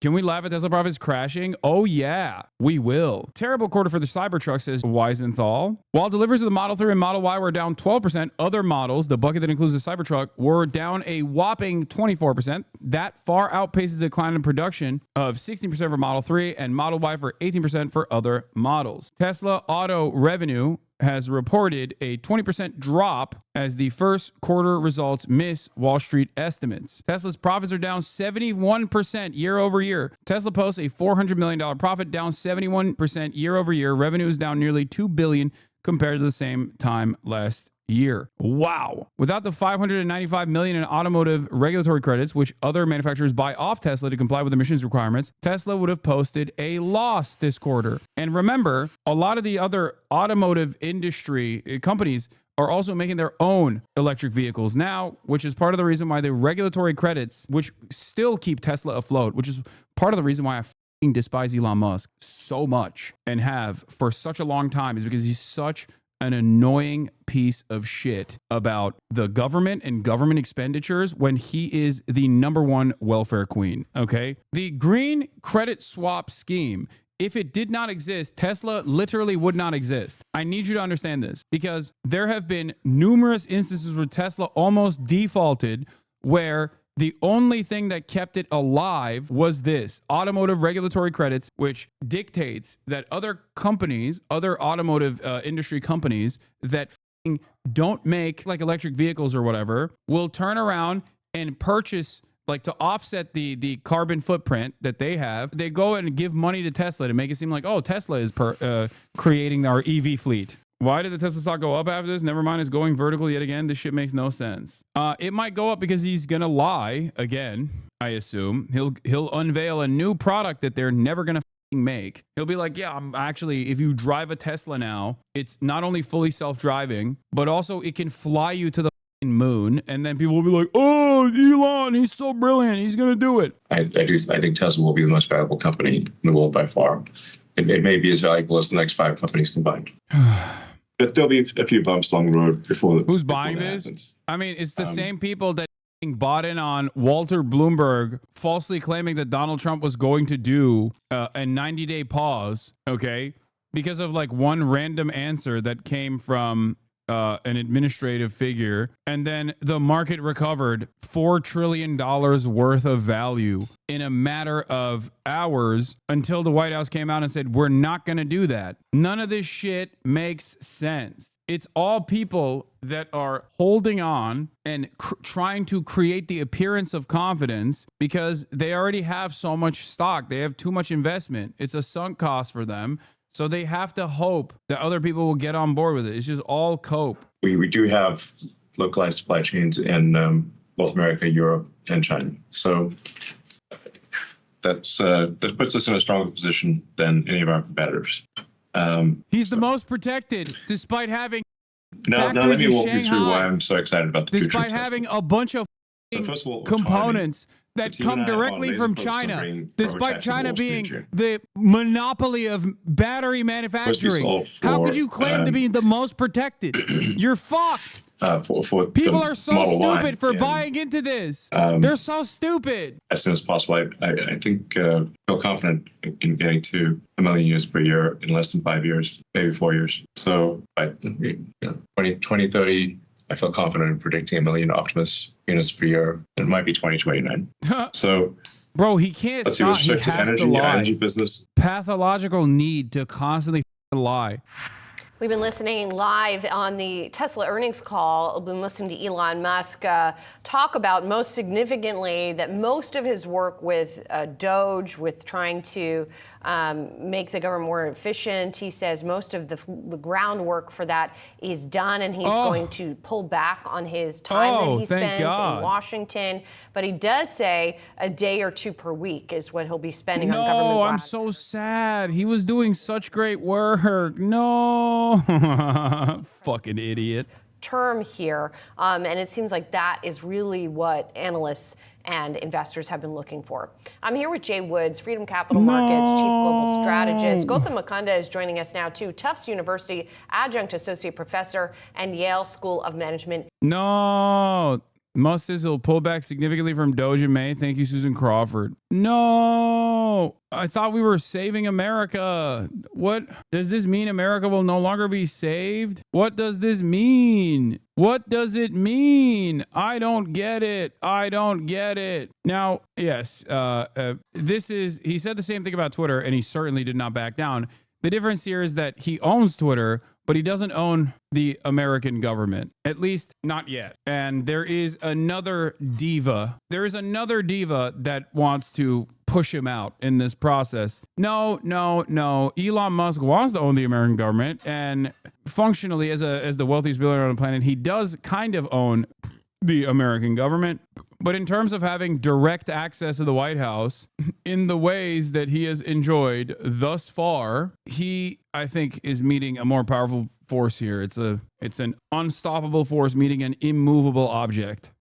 Can we laugh at Tesla profits crashing? Oh yeah, we will. Terrible quarter for the Cybertruck, says Weisenthal. While deliveries of the Model 3 and Model Y were down 12%, other models, the bucket that includes the Cybertruck, were down a whopping 24%. That far outpaces the decline in production of 16% for Model 3 and Model Y for 18% for other models. Tesla auto revenue has reported a 20% drop as the first quarter results miss Wall Street estimates. Tesla's profits are down 71% year over year. Tesla posts a $400 million profit, down 71% year over year. Revenue is down nearly $2 billion compared to the same time last year. Wow. Without the $595 million in automotive regulatory credits, which other manufacturers buy off Tesla to comply with emissions requirements, Tesla would have posted a loss this quarter. And remember, a lot of the other automotive industry companies are also making their own electric vehicles now, which is part of the reason why the regulatory credits, which still keep Tesla afloat, which is part of the reason why I despise Elon Musk so much and have for such a long time, is because he's such an annoying piece of shit about the government and government expenditures when he is the number one welfare queen, okay? The green credit swap scheme, if it did not exist, Tesla literally would not exist. I need you to understand this because there have been numerous instances where Tesla almost defaulted where the only thing that kept it alive was this automotive regulatory credits, which dictates that other companies, other automotive industry companies that don't make like electric vehicles or whatever, will turn around and purchase, like to offset the carbon footprint that they have. They go and give money to Tesla to make it seem like, oh, Tesla is creating our EV fleet. Why did the Tesla stock go up after this? Never mind, it's going vertical yet again. This shit makes no sense. It might go up because he's gonna lie again, I assume. He'll unveil a new product that they're never gonna make. He'll be like, yeah, I'm actually, if you drive a Tesla now, it's not only fully self-driving, but also it can fly you to the moon. And then people will be like, oh, Elon, he's so brilliant. He's gonna do it. I think Tesla will be the most valuable company in the world by far. It may be as valuable as the next 5 companies combined. But there'll be a few bumps along the road before. Who's buying this? Happens. I mean, it's the same people that bought in on Walter Bloomberg falsely claiming that Donald Trump was going to do a 90-day pause, okay, because of like one random answer that came from an administrative figure, and then the market recovered $4 trillion worth of value in a matter of hours until the White House came out and said, we're not going to do that. None of this shit makes sense. It's all people that are holding on and trying to create the appearance of confidence because they already have so much stock. They have too much investment. It's a sunk cost for them. So they have to hope that other people will get on board with it. It's just all cope. We do have localized supply chains in North America, Europe, and China. So that puts us in a stronger position than any of our competitors. He's the most protected, despite having. Now let me walk you through why I'm so excited about the future. Despite having a bunch of components that come directly from China, despite China being the monopoly of battery manufacturing. How could you claim to be the most protected? You're fucked. People are so stupid for buying into this. They're so stupid. As soon as possible, I think feel confident in getting to 1 million units per year in less than 5 years, maybe 4 years. So by 2030, I feel confident in predicting 1 million Optimus units per year. It might be 2029. So, bro, he can't stop. He has to lie. Energy business. Pathological need to constantly lie. We've been listening live on the Tesla earnings call. We've been listening to Elon Musk talk about, most significantly, that most of his work with Doge, with trying to make the government more efficient, he says most of the groundwork for that is done, and he's going to pull back on his time that he spends in Washington. But he does say a day or 2 per week is what he'll be spending on government. No, I'm so sad. He was doing such great work. No. Fucking idiot. Term here. And it seems like that is really what analysts and investors have been looking for. I'm here with Jay Woods, Freedom Capital Markets Chief Global Strategist. Gautam Mukunda is joining us now too. Tufts University Adjunct Associate Professor and Yale School of Management. No, Musk says he'll pull back significantly from Doge in May. Thank you, Susan Crawford. No, I thought we were saving America. What does this mean? America will no longer be saved? What does this mean? What does it mean? I don't get it. I don't get it. Now, yes, he said the same thing about Twitter, and he certainly did not back down. The difference here is that he owns Twitter, but he doesn't own the American government, at least not yet. And there is another diva. There is another diva that wants to push him out in this process. No. Elon Musk wants to own the American government, and functionally, as the wealthiest billionaire on the planet, he does kind of own the American government. But in terms of having direct access to the White House in the ways that he has enjoyed thus far, he, I think, is meeting a more powerful force here. It's an unstoppable force meeting an immovable object.